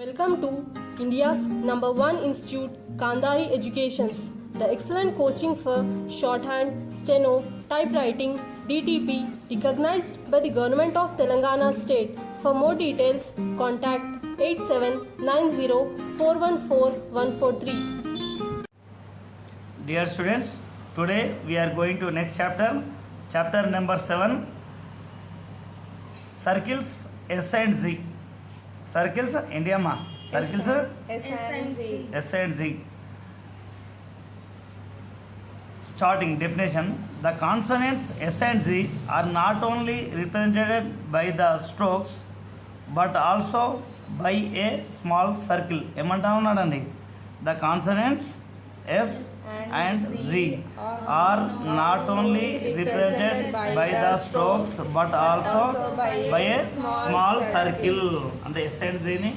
Welcome to India's number one institute, Kandari Educations, the excellent coaching for shorthand, steno, typewriting, DTP, recognized by the Government of Telangana State. For more details, contact 8790414143. Dear students, today we are going to next chapter number 7, circles S and Z. Circles India ma circles S and Z. S and Z. Starting definition: the consonants S and Z are not only represented by the strokes but also by a small circle. ఏమంటా ఉన్నాడండి? The consonants S and Z are not only represented by the strokes but also by a small circle. అంటే S and Zని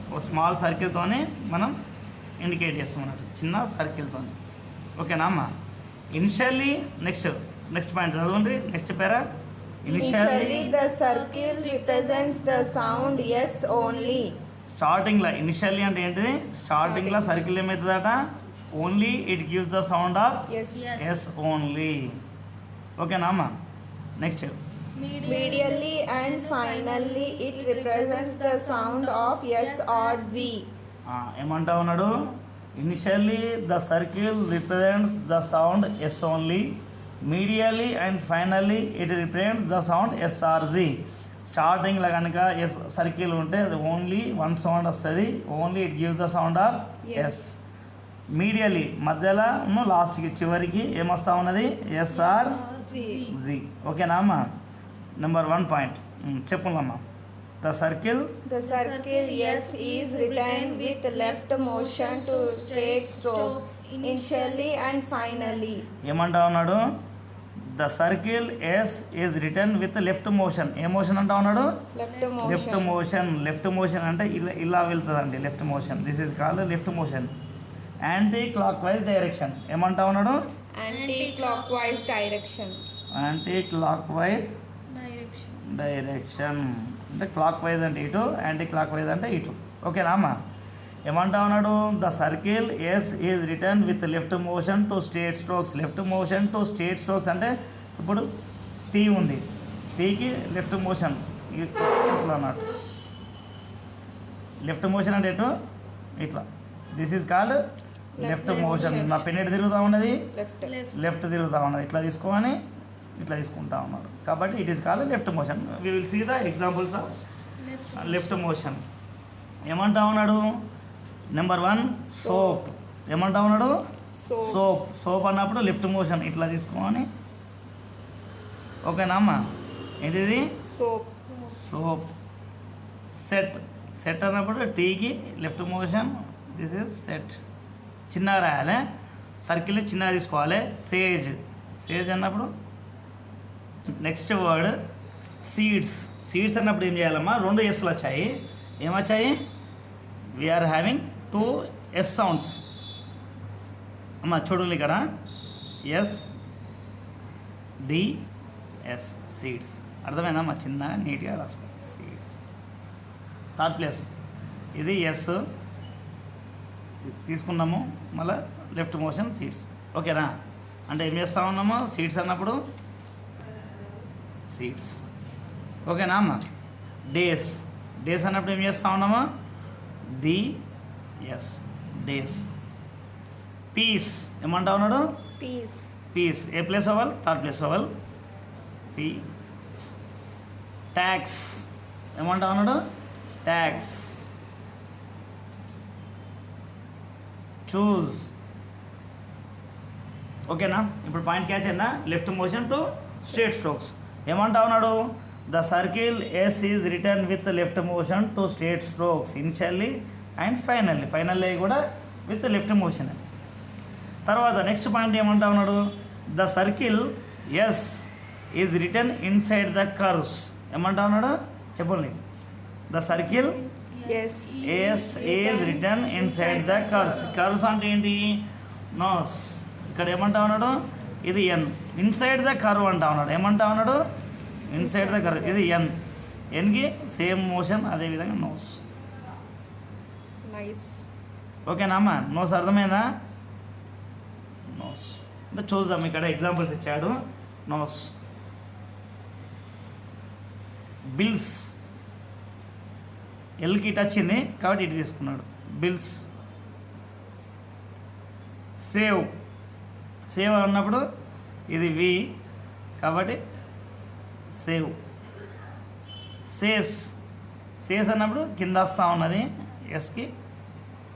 ఒక small సర్కిల్తోనే మనం indicate చేస్తామన్నమాట, చిన్న సర్కిల్తోని. ఓకేనా అమ్మ? ఇనిషియల్లీ నెక్స్ట్ పాయింట్ చదవండి. Next para Initially, the circle represents the sound S only. స్టార్టింగ్లో ఇనిషియల్లీ అంటే ఏంటిది? స్టార్టింగ్లో సర్కిల్ ఏమవుతుందట? Only it gives the sound of Yes. S only. ఓకేనా అమ్మ? Next Medially and finally, it represents the sound of S or Z. ఏమంటా ఉన్నాడు? Initially the circle represents the sound S only, medially and finally it represents the sound S or Z. స్టార్టింగ్లో కనుక S circle ఉంటే అది only one sound వస్తుంది, only it gives the sound of S. Medially మధ్యలో లాస్ట్కి చివరికి ఏమొస్తా ఉన్నది? S or Z. ఓకేనా అమ్మ? నెంబర్ 1 పాయింట్ చెప్పులమ్మా. The circle S is written with left motion to straight stroke, initially and finally. ఏమంటా ఉన్నాడు? The circle S is return with left motion. ఏ మోషన్ అంటా ఉన్నాడు? లెఫ్ట్ మోషన్ అంటే ఇలా వెళ్తుందండి. Left motion, this is called left motion. Anti clockwise direction. ఏమంటా ఉన్నాడు? Anti-clockwise direction. Anti clockwise direction అంటే క్లాక్ వైజ్ అంటే ఇటు, యాంటీ క్లాక్ వైజ్ అంటే ఇటు. ఓకేనా అమ్మ? ఏమంటా ఉన్నాడు? The circle S is return with left motion to straight strokes. Left motion to straight strokes అంటే ఇప్పుడు టీ ఉంది, టీకి లెఫ్ట్ మోషన్ ఇట్లా అన్నట్టు. లెఫ్ట్ మోషన్ అంటే ఎటు? ఇట్లా. This is called left motion. నా పెన్ ఎటు తిరుగుతూ ఉన్నది? లెఫ్ట్ తిరుగుతూ ఉన్నది. ఇట్లా తీసుకొని ఇట్లా తీసుకుంటా ఉన్నాడు కాబట్టి it is called left motion. We will see the examples of left motion. ఏమంటా ఉన్నాడు? Number 1 soap. ఏమంటా ఉన్నాడు? సోప్ అన్నప్పుడు లెఫ్ట్ మోషన్ ఇట్లా తీసుకొని. ఓకేనా అమ్మ? ఏంటిది? సోప్. సెట్ అన్నప్పుడు టీకి left motion, this is set. చిన్నగా రాయాలి, సర్కిల్ చిన్నగా తీసుకోవాలి. సేజ్ అన్నప్పుడు నెక్స్ట్ వర్డ్ సీడ్స్ అన్నప్పుడు ఏం చేయాలమ్మా? 2 ఎస్లు వచ్చాయి. ఏమొచ్చాయి? We are having 2 s sounds. అమ్మ చూడండి ఇక్కడ SDS సీడ్స్. అర్థమైందమ్మా? చిన్న నీట్గా రాసుకోండి. సీడ్స్. థర్డ్ ప్లేస్ ఇది ఎస్ తీసుకున్నాము, మళ్ళీ లెఫ్ట్ మోషన్ సీడ్స్. ఓకేనా? అంటే ఏం చేస్తూ ఉన్నాము? సీడ్స్ అన్నప్పుడు సీడ్స్. ఓకేనా అమ్మ? డేస్ అన్నప్పుడు ఏం చేస్తూ ఉన్నాము? డేస్. పీస్ ఏమంటా ఉన్నాడు? పీస్. ఏ ప్లేస్ అవ్వాలి? థర్డ్ ప్లేస్ అవ్వాలి. పీస్. ట్యాక్స్ ఏమంటా ఉన్నాడు? ట్యాక్స్. చూజ్. ఓకేనా? ఇప్పుడు పాయింట్ క్యాచ్ అయిందా? Left motion to straight strokes. ఏమంటా ఉన్నాడు? The circle S is return with left motion to straight strokes initially and finally కూడా విత్ లెఫ్ట్ మోషన్. తర్వాత నెక్స్ట్ పాయింట్ ఏమంటా ఉన్నాడు? The circle S is return inside the curves. ఏమంటా ఉన్నాడు? చెప్పండి. The circle S is return inside the curves అంటే ఏంటి? Nose. ఇక్కడ ఏమంటా ఉన్నాడు? ఇది ఎన్. ఇన్సైడ్ ద కర్వ్ అంటా ఉన్నాడు. ఏమంటా ఉన్నాడు? Inside the curve. ఇది ఎన్. ఎన్కి సేమ్ మోషన్, అదేవిధంగా నోస్. నైస్. ఓకేనా అమ్మా? నోస్ అర్థమైందా? నోస్ అంటే చూద్దాం, ఇక్కడ ఎగ్జాంపుల్స్ ఇచ్చాడు. నోస్. బిల్స్, ఎల్కి ఇటు వచ్చింది కాబట్టి ఇటు తీసుకున్నాడు. బిల్స్. సేవ్, సేవ్ అన్నప్పుడు ఇది వి కాబట్టి సేవ్. సేస్, సేస్ అన్నప్పుడు కింద వస్తూ ఉన్నది ఎస్కి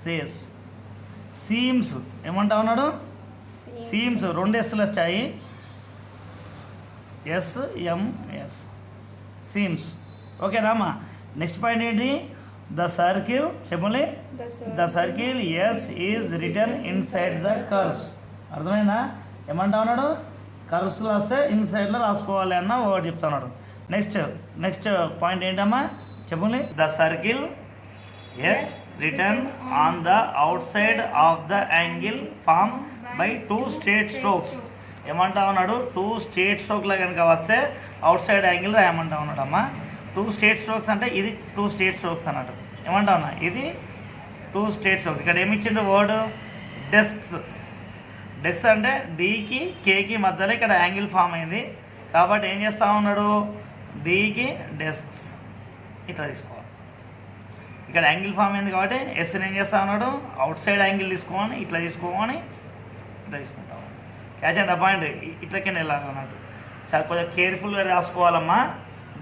సేస్. సీమ్స్ ఏమంటా ఉన్నాడు? సీమ్స్ 2 ఎస్లు వచ్చాయి, ఎస్ఎంఎస్, సీమ్స్. ఓకే రామా? నెక్స్ట్ పాయింట్ ఏంటి? ద సర్కిల్, చెప్పలే. The circle S is return inside the curves. అర్థమైందా? ఏమంటా ఉన్నాడు? కర్వ్స్లో వస్తే ఇన్సైడ్లో రాసుకోవాలి అన్న వర్డ్ చెప్తున్నాడు. నెక్స్ట్ పాయింట్ ఏంటమ్మా? చెప్పండి. The circle S return on the outside of the angle form by 2 straight strokes. ఏమంటా ఉన్నాడు? 2 స్ట్రేట్ స్ట్రోక్లో కనుక వస్తే అవుట్ సైడ్ యాంగిల్ రాయమంటా ఉన్నాడు అమ్మా. 2 స్ట్రేట్ స్ట్రోక్స్ అంటే ఇది 2 స్ట్రేట్ స్ట్రోక్స్ అన్నట్టు. ఏమంటా ఉన్నా? ఇది 2 స్ట్రేట్ స్ట్రోక్స్. ఇక్కడ ఏమిచ్చిండు వర్డ్? డెస్క్స్. డెస్క్ అంటే డీకి కేకి మధ్యలో ఇక్కడ యాంగిల్ ఫామ్ అయింది కాబట్టి ఏం చేస్తూ ఉన్నాడు? డీకి డెస్క్స్ ఇట్లా తీసుకోవాలి. ఇక్కడ యాంగిల్ ఫామ్ అయింది కాబట్టి ఎస్ని ఏం చేస్తా ఉన్నాడు? అవుట్ సైడ్ యాంగిల్ తీసుకోమని ఇట్లా తీసుకోమని ఇట్లా తీసుకుంటాం. క్యాచ్ అయింది పాయింట్. ఇట్లకే వెళ్ళాలి అన్నట్టు. చాలా కొంచెం కేర్ఫుల్గా రాసుకోవాలమ్మా.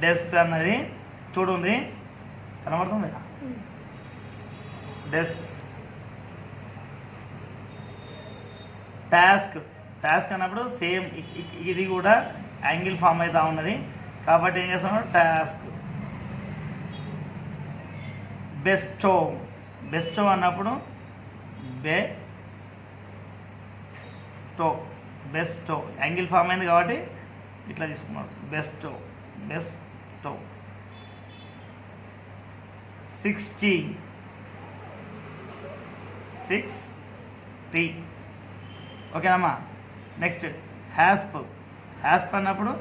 డెస్క్స్ అన్నది చూడండి, కనబడుతుంది. డెస్క్స్. టాస్క్, టాస్క్ అన్నప్పుడు సేమ్ ఇది కూడా యాంగిల్ ఫామ్ అవుతూ ఉన్నది కాబట్టి ఏం చేస్తున్నాడు? టాస్క్. బెస్టో, బెస్టో అన్నప్పుడు బెస్టో యాంగిల్ ఫామ్ అయింది కాబట్టి ఇట్లా తీసుకున్నాడు. Bairstow, Bairstow. 60, 60. ఓకేనమ్మా? నెక్స్ట్ హ్యాస్ప్. హ్యాస్ప్ అన్నప్పుడు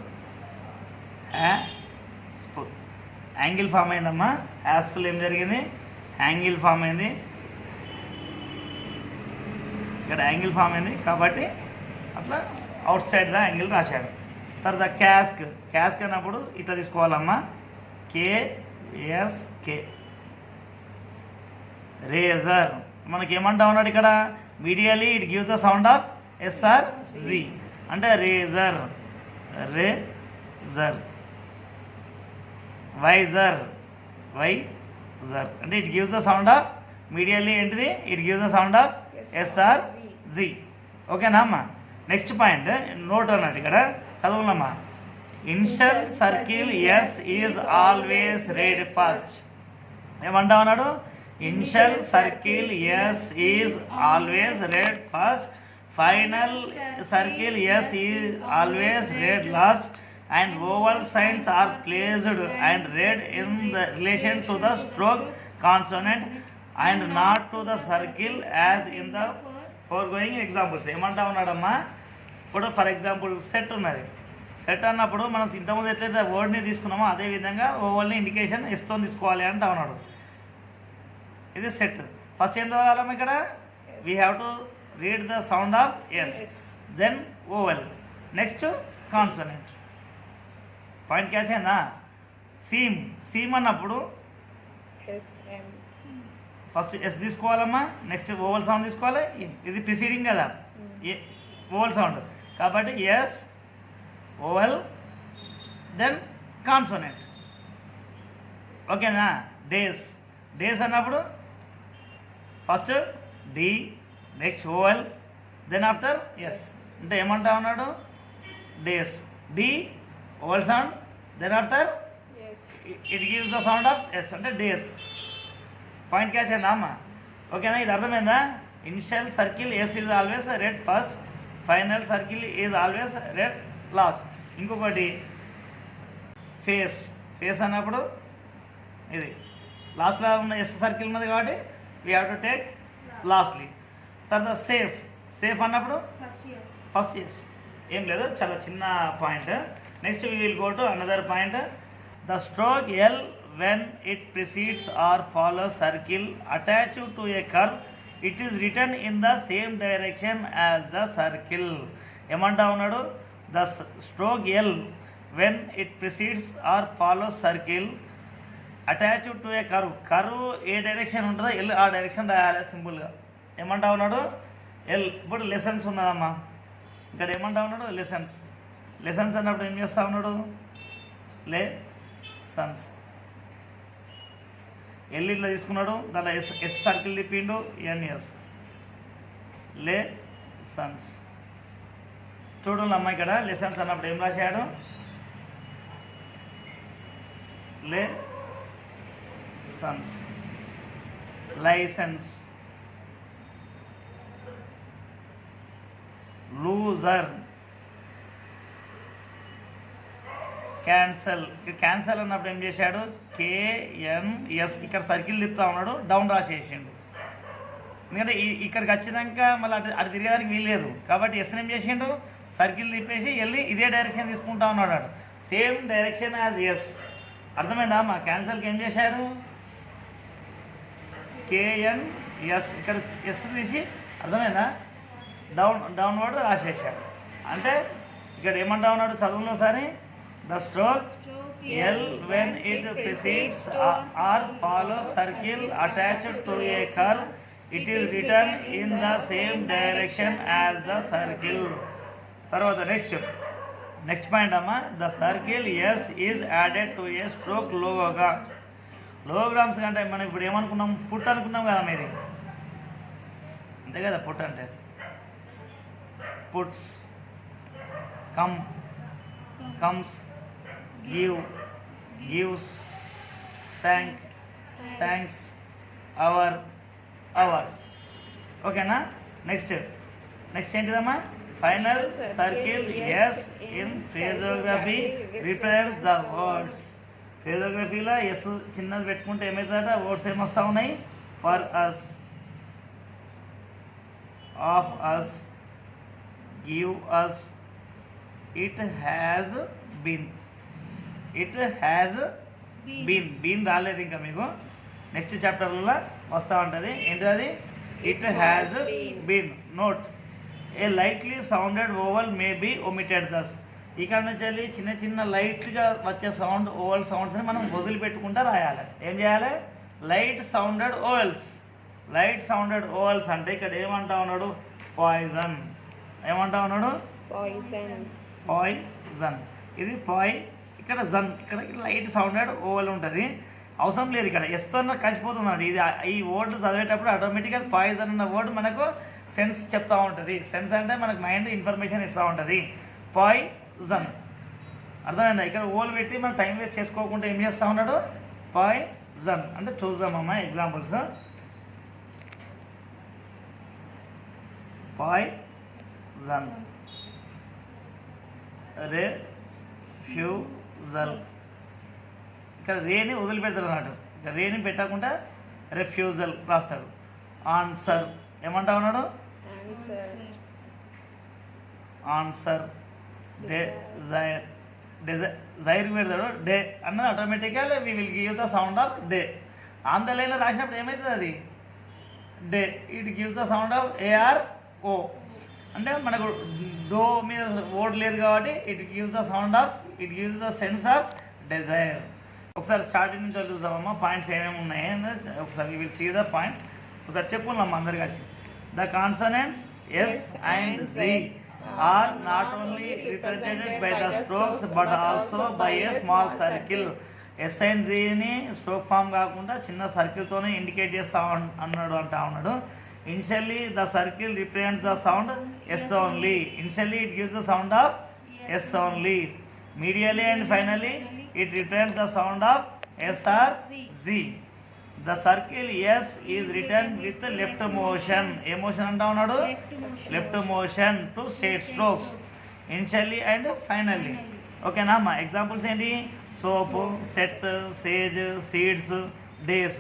హ్యాస్ప్ యాంగిల్ ఫామ్ అయిందమ్మా. హ్యాస్ప్లో ఏం జరిగింది? యాంగిల్ ఫామ్ అయింది, ఇక్కడ యాంగిల్ ఫామ్ అయింది కాబట్టి అట్లా అవుట్ సైడ్ ద యాంగిల్ రాశాడు. తర్వాత క్యాస్క్. క్యాస్క్ అన్నప్పుడు ఇట్లా తీసుకోవాలమ్మా. కేఎస్కే. రేజర్. మనకి ఏమంటా ఉన్నాడు ఇక్కడ? Medially it gives the sound of S or Z అంటే రేజర్. రేజర్. వైజర్, వైజర్ అంటే it gives the sound of medially ఏంటిది? It gives the sound of S or Z. ఓకేనా అమ్మా? నెక్స్ట్ పాయింట్ నోట్ అన్నట్టు ఇక్కడ చదవాలమ్మా. Initial circle S is always read first. ఏమంటా ఉన్నాడు? Initial circle S is always read first, final circle S is always read last, and vowel signs are placed and read in the relation to the stroke consonant and not to the circle as in the foregoing examples. ఏమంటా ఉన్నాడమ్మా? ఇప్పుడు for example set ఉన్నది. Set అన్నప్పుడు మనం ఇంతకుముందు ఎట్లయితే వర్డ్ని తీసుకున్నామో అదేవిధంగా ఓవల్ని ఇండికేషన్ ఎస్తో తీసుకోవాలి అంటా ఉన్నాడు. ఇది సెట్. ఫస్ట్ ఏం చదవాలమ్మా? ఇక్కడ we have to read the sound of S, then vowel, next consonant. Point catch అయిందా? సీమ్. సీమ్ అన్నప్పుడు ఫస్ట్ ఎస్ తీసుకోవాలమ్మా, నెక్స్ట్ ఓవల్ సౌండ్ తీసుకోవాలి. ఇది ప్రిసీడింగ్ కదా ఓవల్ సౌండ్ కాబట్టి ఎస్, ఓవల్, దెన్ కాన్సోనెంట్. ఓకేనా? డేస్. డేస్ అన్నప్పుడు first D, next vowel, then after S అంటే ఏమంటా ఉన్నాడు? Days. D vowel sound, then after it gives the sound of S అంటే డేస్. పాయింట్ క్యాచ్ అయిందా అమ్మా? ఓకేనా? ఇది అర్థమైందా? Initial circle S is always read first, final circle is always read last. ఇంకొకటి ఫేస్. ఫేస్ అన్నప్పుడు ఇది లాస్ట్లో ఉన్న ఎస్ సర్కిల్ ఉన్నది కాబట్టి we have to take lastly. తర్వాత సేఫ్. సేఫ్ అన్నప్పుడు ఫస్ట్ ఎస్. ఏం లేదు, చాలా చిన్న point. Next we will go to another point. The stroke L when it precedes or follows circle attached to a curve, it is written in the same direction as the circle. ఏమంటా ఉన్నాడు? The stroke L when it precedes or follows circle attached to a curve. Curve A direction ఉంటుందో L ఆ direction రాయాలి సింపుల్గా. ఏమంటా ఉన్నాడు? L. ఇప్పుడు lessons ఉన్నదమ్మా, ఇక్కడ ఏమంటా ఉన్నాడు? లెసన్స్. లెసన్స్ అన్నప్పుడు ఏం చేస్తూ ఉన్నాడు? సన్స్. ఎల్ ఇట్లా తీసుకున్నాడు, దాంట్లో ఎస్ సర్కిల్ తిప్పిండు, ఎన్ఎస్ సన్స్. చూడండి అమ్మ, ఇక్కడ లెసన్స్ అన్నప్పుడు ఏం రాశాడు? Sons. Licence, loser, cancel. Cancel అన్నప్పుడు ఏం చేశాడు? KNS. ఇక్కడ సర్కిల్ తిప్పుతా ఉన్నాడు, డౌన్ రాసేసిండు. ఎందుకంటే ఇక్కడికి వచ్చినాక మళ్ళీ అటు తిరగడానికి వీల్లేదు కాబట్టి ఎస్ని ఏం చేసిండు? సర్కిల్ తిప్పేసి వెళ్ళి ఇదే డైరెక్షన్ తీసుకుంటా ఉన్నాడు, సేమ్ డైరెక్షన్ యాజ్ ఎస్. అర్థమైందా అమ్మా? క్యాన్సల్కి ఏం చేశాడు? KNS. ఇక్కడ ఎస్ తీసి, అర్థమైందా? డౌన్వర్డ్ రాసేసాడు. అంటే ఇక్కడ ఏమంటా ఉన్నాడు చదువులో సరే? The stroke L when it precedes or follows circle attached to a curve, it is written in the same direction as the circle. తర్వాత నెక్స్ట్ పాయింట్ అమ్మా, the circle S is added to a stroke logograms. లోగోగ్రామ్స్ అంటే మనం ఇప్పుడు ఏమనుకున్నాం? Put అనుకున్నాం కదా మీరు, అంతే కదా? పుట్ అంటే puts, comes, give, gives, thanks, hours. ఓకేనా? నెక్స్ట్ ఏంటిదమ్మా? Final circle S in phraseography represents the words. ఫ్రేజోగ్రఫీలో ఎస్ చిన్నది పెట్టుకుంటే ఏమవుతుందట? వర్డ్స్ ఏమొస్తా ఉన్నాయి? For us, of us, give us, it has been. Been రాలేదు ఇంకా మీకు, నెక్స్ట్ చాప్టర్లో వస్తూ ఉంటుంది. ఏంటది? It has been. Note, a lightly sounded vowel may be omitted thus. ఇక్కడ నుంచి వెళ్ళి చిన్న చిన్న లైట్గా వచ్చే సౌండ్ ఓవల్ సౌండ్స్ని మనం వదిలిపెట్టుకుంటా రాయాలి. ఏం చేయాలి? లైట్ సౌండెడ్ ఓవల్స్ అంటే ఇక్కడ ఏమంటా ఉన్నాడు? పాయిజన్. ఏమంటా ఉన్నాడు? పాయిజన్. ఇది ఇక్కడ జన్. ఇక్కడ లైట్ సౌండెడ్ ఓవల్ ఉంటుంది, అవసరం లేదు. ఇక్కడ ఎస్తో కలిసిపోతున్నాడు. ఇది ఈ వర్డ్ చదివేటప్పుడు ఆటోమేటిక్గా పాయిజన్ అన్న వర్డ్ మనకు సెన్స్ చెప్తూ ఉంటుంది. సెన్స్ అంటే మనకు మైండ్ ఇన్ఫర్మేషన్ ఇస్తూ ఉంటుంది. పాయిజన్. అర్థమైందా? ఇక్కడ ఓల్ పెట్టి మనం టైం వేస్ట్ చేసుకోకుండా ఏం చేస్తూ ఉన్నాడు? పాయిజన్ అంటే చూద్దామమ్మా ఎగ్జాంపుల్స్. Poison, refusal. ఇక్కడ రేని వదిలిపెడతాడు అన్నట్టు, ఇక్కడ రేని పెట్టకుండా రెఫ్యూజల్ రాస్తాడు. ఆన్సర్. ఏమంటా ఉన్నాడు? ఆన్సర్. జైర్ పెడతాడు, డే అన్నది ఆటోమేటిక్గా we will give the sound of day. ఆంధ్రలైన్లో రాసినప్పుడు ఏమవుతుంది? అది day. It gives the sound of ARO. అంటే మనకు డో మీద వర్డ్ లేదు కాబట్టి it gives the sense of desire. ఒకసారి స్టార్టింగ్ నుంచి చూద్దామమ్మా పాయింట్స్ ఏమేమి ఉన్నాయి ఒకసారి. Will see the points. ఒకసారి చెప్పుకున్నాం అందరు కలిసి. The consonants S and Z are not only represented by the strokes but also by a small circle. S and జీని stroke form కాకుండా చిన్న సర్కిల్తోనే ఇండికేట్ చేస్తా ఉన్నాడు. Initially the circle represents the sound S only. Initially it gives the sound of S only. Medially and finally it represents the sound of S or Z. The circle S is written with left motion. Emotion anta unnadu? Left motion to straight strokes. Initially and finally. Okay na ma? Examples enti? Soap, set, sage, seeds, days.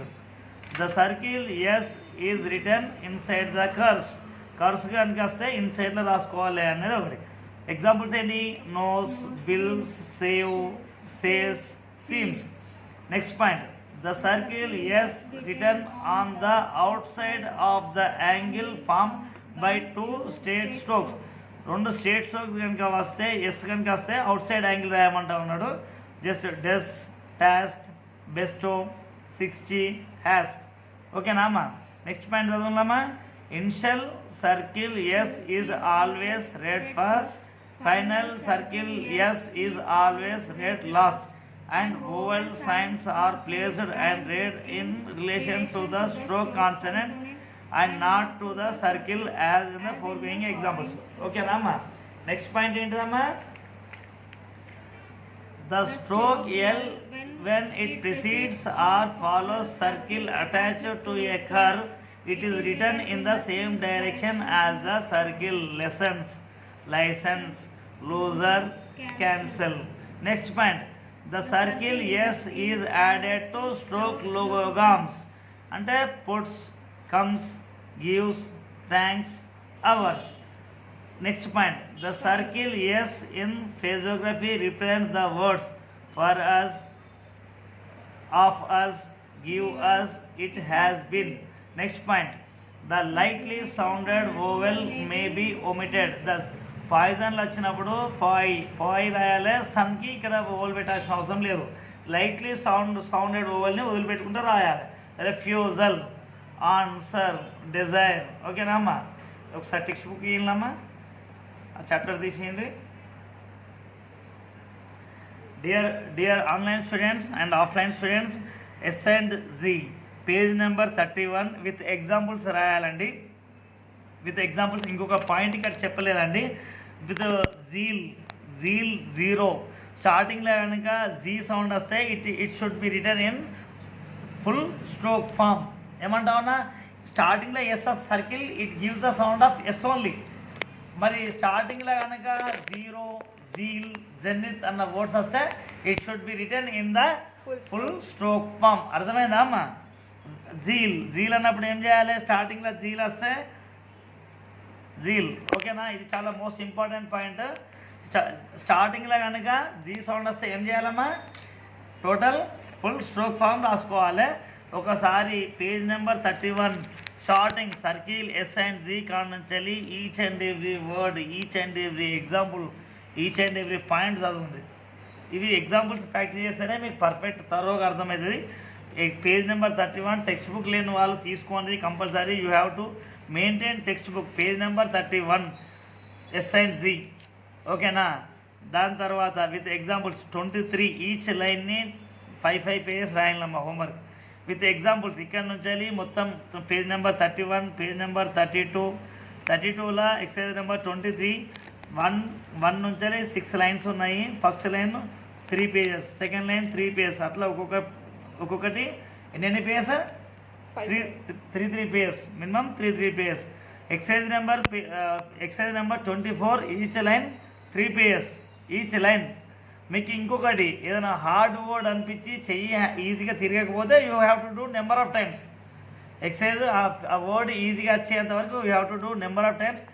The circle S is written inside the curves. Curves కనుక వస్తే ఇన్సైడ్లో రాసుకోవాలి అనేది ఒకటి. Examples ఏంటి? Nose, bills, save, says, seems. Next point. The circle S written on the outside of the angle formed by two straight strokes. రెండు straight strokes కనుక వస్తే yes కనుక వస్తే అవుట్ సైడ్ యాంగిల్ రాయమంటా ఉన్నాడు. జస్ట్ డెస్, టాస్ట్, బెస్టో, 60, హ్యాస్. ఓకేనా అమ్మా? నెక్స్ట్ పాయింట్ చదువుదామా. Initial circle S is always read first, final circle S is always read last, and vowel signs are placed and read in relation to the stroke consonant and not to the circle as in the foregoing examples. Okay Rama. Next point ఏంటిదమ్మా? The stroke L when it precedes or follows circle attached to a curve, it is written in the same direction as the circle. Lessons, license, loser, cancel. Next point. The circle S is added to stroke logograms. అంటే puts, comes, gives, thanks, hours. Next point. The circle S in phrasography represents the words for us, of us, give us, it has been. Next point. The lightly sounded vowel may be omitted. Thus, పాయిజన్లు వచ్చినప్పుడు పాయ్ రాయాలి. సన్కి ఇక్కడ oval పెట్టాల్సిన అవసరం లేదు. Lightly sounded ఓవల్ని వదిలిపెట్టుకుంటూ రాయాలి. Refusal, answer, desire. ఓకేనా అమ్మా? ఒకసారి టెక్స్ట్ బుక్ ఇయ్యాలమ్మా, ఆ చాప్టర్ తీసేయండి. Dear online students and offline students, S and Z page number 31 with examples రాయాలండి. With examples. ఇంకొక పాయింట్ ఇక్కడ చెప్పలేదండి. విత్ జీల్ 0 స్టార్టింగ్లో కనుక జీ సౌండ్ వస్తే it should be return in full stroke form. ఏమంటావునా? స్టార్టింగ్లో S circle it gives the sound of S only. మరి స్టార్టింగ్లో కనుక 0, జీల్, జెనిత్ అన్న వర్డ్స్ వస్తే it should be return in the full stroke form. అర్థమైందా అమ్మా? జీల్ అన్నప్పుడు ఏం చేయాలి? స్టార్టింగ్లో జీల్ వస్తే జీల్. ఓకేనా? ఇది చాలా మోస్ట్ ఇంపార్టెంట్ పాయింట్. స్టార్టింగ్లో కనుక జీ సౌండ్ వస్తే ఏం చేయాలమ్మా? టోటల్ ఫుల్ స్ట్రోక్ ఫామ్ రాసుకోవాలి. ఒకసారి page number 31 starting circle S and Z కానుంచి each and every word, each and every example, each and every point చదువుంది. ఇవి ఎగ్జాంపుల్స్ ప్రాక్టీస్ చేస్తేనే మీకు పర్ఫెక్ట్ తరోగా అర్థమవుతుంది. పేజ్ నెంబర్ 31 టెక్స్ట్ బుక్ లేని వాళ్ళు తీసుకోండి compulsory. You have to maintain text book page number 31 S and Z. ఓకేనా? దాని తర్వాత విత్ ఎగ్జాంపుల్స్ 23 ఈచ్ లైన్ని 5 పేజెస్ రాయాలమ్మా హోంవర్క్ విత్ ఎగ్జాంపుల్స్. ఇక్కడ నుంచి మొత్తం పేజ్ నెంబర్ 31, పేజ్ నెంబర్ 32లో ఎక్సైజ్ నెంబర్ 23 1 నుంచి 6 లైన్స్ ఉన్నాయి. First line 3 pages, second line 3 pages, అట్లా ఒక్కొక్కటి ఎన్ని pages? 3 pages, minimum 3 pages. Exercise number 24 each line 3 pages each line. మీకు ఇంకొకటి ఏదైనా హార్డ్ వర్డ్ అనిపించి చెయ్యి ఈజీగా తిరగకపోతే you have to do number of times. Exercise ఆ వర్డ్ ఈజీగా వచ్చేంత వరకు you have to do number of times.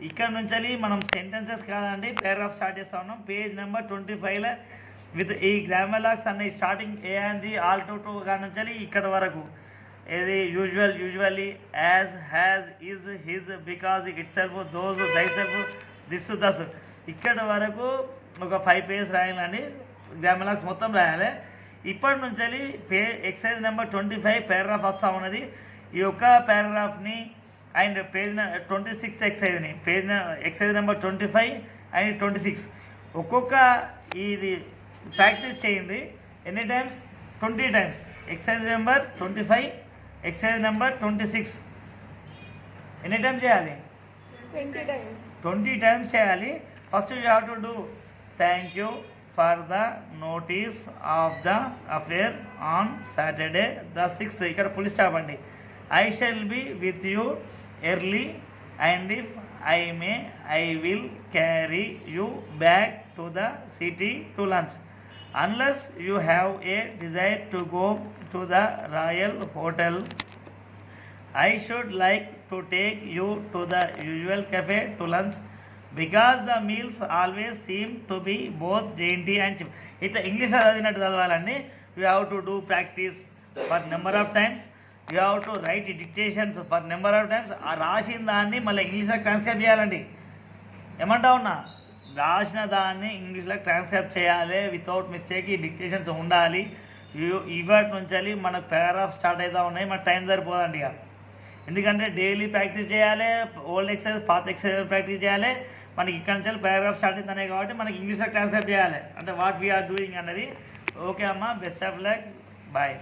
ఇక్కడ నుంచి మనం సెంటెన్సెస్ కాదండి పారాగ్రాఫ్ స్టార్ట్ చేస్తూ ఉన్నాం. పేజ్ నెంబర్ 25లో విత్ ఈ గ్రామర్ లాక్స్ అన్న starting a and the all to కాడ నుంచి ఇక్కడ వరకు ఏది usually, as, has, is, his, because, itself, those, దై సెల్ఫ్, దిస్, దస్, ఇక్కడ వరకు ఒక 5 పేజెస్ రాయాలండి. గ్రామర్ లాక్స్ మొత్తం రాయాలి. ఇప్పటి నుంచి ఎక్సైజ్ నెంబర్ 25 పారాగ్రాఫ్ వస్తూ ఉన్నది. ఈ యొక్క పారాగ్రాఫ్ని అండ్ పేజ్ 26 ఎక్సైజ్ని ఎక్సైజ్ నెంబర్ 25 అండ్ 26 ఒక్కొక్క ఇది ప్రాక్టీస్ చేయండి. ఎన్ని times? 20 times. Exercise number 25, exercise number 26 ఎన్ని టైమ్స్ చేయాలి? 20 టైమ్స్ చేయాలి. First you have to do thank you for the notice of the affair on Saturday the 6th. ఇక్కడ full stop అండి. I shall be with you early and if I may I will carry you back to the city to lunch unless you have a desire to go to the Royal Hotel. I should like to take you to the usual cafe to lunch, because the meals always seem to be both dainty and cheap. ఇట్లా ఇంగ్లీష్లో చదివినట్టు చదవాలండి. You have to do practice for number of times. You have to write dictations for number of times. ఆ రాసిన దాన్ని మళ్ళీ ఇంగ్లీష్లో transcribe చేయాలండి. ఏమంటా ఉన్నా, రాసిన దాన్ని ఇంగ్లీష్లో ట్రాన్స్క్రైబ్ చేయాలి వితౌట్ మిస్టేక్. ఈ డిక్టేషన్స్ ఉండాలి. ఇవాటి నుంచి మనకు పారాగ్రాఫ్ స్టార్ట్ అవుతూ ఉన్నాయి. మనకు టైం సరిపోదండి ఇక. ఎందుకంటే డైలీ ప్రాక్టీస్ చేయాలి, ఓల్డ్ ఎక్సర్సైజ్ పాత ఎక్సర్సైజ్ ప్రాక్టీస్ చేయాలి. మనకి ఇక్కడ నుంచి పారాగ్రాఫ్ స్టార్ట్ అవుతున్నాయి కాబట్టి మనకి ఇంగ్లీష్లో ట్రాన్స్క్రైబ్ చేయాలి. అంటే వాట్ వీఆర్ డూయింగ్ అన్నది. ఓకే అమ్మా, బెస్ట్ ఆఫ్ లక్, బాయ్.